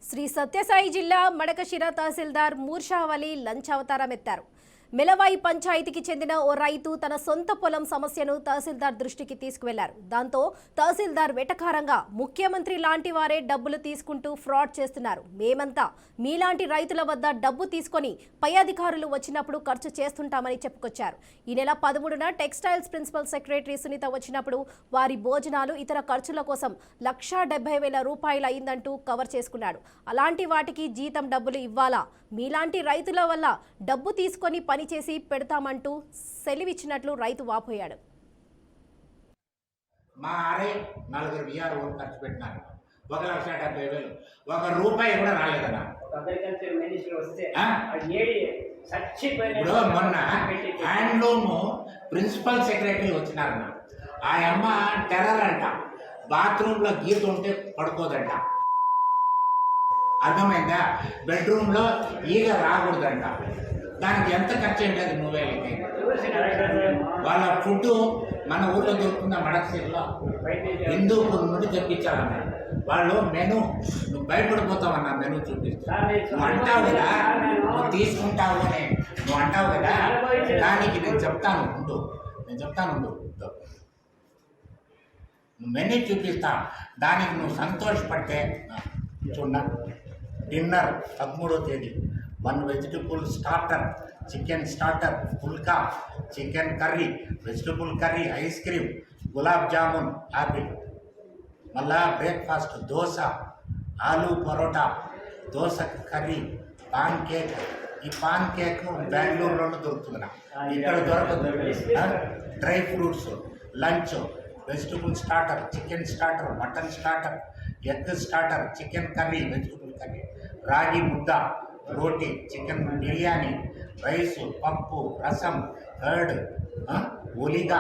శ్రీ సత్యసాయి జిల్లా మడకశిర తహసీల్దార్ మూర్షావలి లంచ్ అవతారం ఎత్తారు. మెలవాయి పంచాయతీకి చెందిన ఓ రైతు తన సొంత పొలం సమస్యను తహసీల్దార్ దృష్టికి తీసుకువెళ్లారు. దాంతో తహసీల్దార్ వెటకారంగా ముఖ్యమంత్రి లాంటి వారే డబ్బులు తీసుకుంటూ ఫ్రాడ్ చేస్తున్నారు, మేమంతా మీలాంటి రైతుల వద్ద డబ్బు తీసుకొని పై అధికారులు వచ్చినప్పుడు ఖర్చు చేస్తుంటామని చెప్పుకొచ్చారు. ఈ నెల 13న టెక్స్టైల్స్ ప్రిన్సిపల్ సెక్రటరీ సునీత వచ్చినప్పుడు వారి భోజనాలు ఇతర ఖర్చుల కోసం 1,70,000 రూపాయలు అయిందంటూ కవర్ చేసుకున్నాడు. అలాంటి వాటికి జీతం డబ్బులు ఇవ్వాలా? మీలాంటి రైతుల వల్ల డబ్బు తీసుకొని పని చేసి పెడతామంటూ సెలివిచ్చినట్లు రైతు వాపోయాడు. మా ఆరే 4 విఆర్ఓ ఖర్చు పెట్టినారు. 1,70,000 ఒక రూపాయి కూడా రాలేదన్నా. ఇప్పుడు మొన్న హ్యాండ్లూమ్ ప్రిన్సిపల్ సెక్రటరీ వచ్చినారన్న. ఆ అమ్మ టెర్రర్ అంట, బాత్రూంలో గీత ఉంటే పడుకోదంట, అర్థమైందా? బెడ్రూమ్లో ఈగ రాకూడదంట. దానికి ఎంత ఖర్చు అయ్యేది? 3,000. వాళ్ళ ఫుడ్ మన ఊళ్ళో దొరుకుతున్న మడకశిరలో హిందూపూర్ నుండి తెప్పించాలన్న. వాళ్ళు మెను నువ్వు భయపడిపోతావన్నా, మెను చూపిస్తావు. నువ్వు అంటావు కదా, నువ్వు తీసుకుంటావు అని నువ్వు అంటావు కదా, దానికి నేను చెప్తాను ఉండు. నువ్వు మెను చూపిస్తా, దానికి నువ్వు సంతోషపడితే చూడ. డిన్నర్ 13వ తేదీ 1 vegetable starter, chicken starter, phulka, chicken curry, vegetable curry, ice cream, gulab jamun, apple. మళ్ళా breakfast dosa, aloo paratha, dosa curry, pancake. ఈ పాన్ కేక్ బెంగళూరులోనే దొరుకుతుంది, ఇక్కడ దొరకదు. Dry fruits, lunch, vegetable starter, chicken starter, mutton starter, egg starter, chicken curry, vegetable curry, ragi mudda, roti, chicken biryani, rice, పప్పు, rasam, curd, ఒలిగా,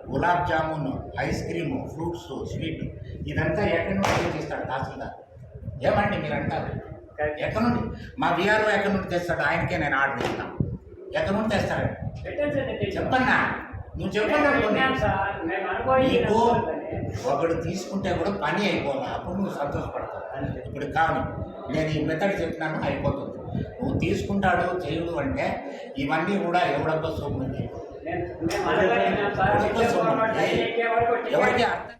gulab jamun, ice cream, fruits, sweet. ఇదంతా ఎక్కడి నుండి తెచ్చిస్తాడు తహసీల్దార్? ఏమండి మీరు అంటారు? ఎక్కడి నుండి? మా విఆర్ఓ ఎక్కడి నుండి తెస్తాడు? ఆయనకే నేను ఆర్డర్ ఇస్తాను. ఎక్కడి నుండి తెస్తాడు చెప్పన్నా, నువ్వు చెప్పన్నా. నీకు ఒకడు తీసుకుంటే కూడా పని అయిపోవాలి, అప్పుడు నువ్వు సంతోషపడతావు. ఇప్పుడు కాదు, నేను ఈ మెథడ్ చెప్పినాను, అయిపోతుంది. నువ్వు తీసుకుంటాడు చేయడు అంటే ఇవన్నీ కూడా ఎవడబ్బా సొమ్ము, ఎవరికి అర్థం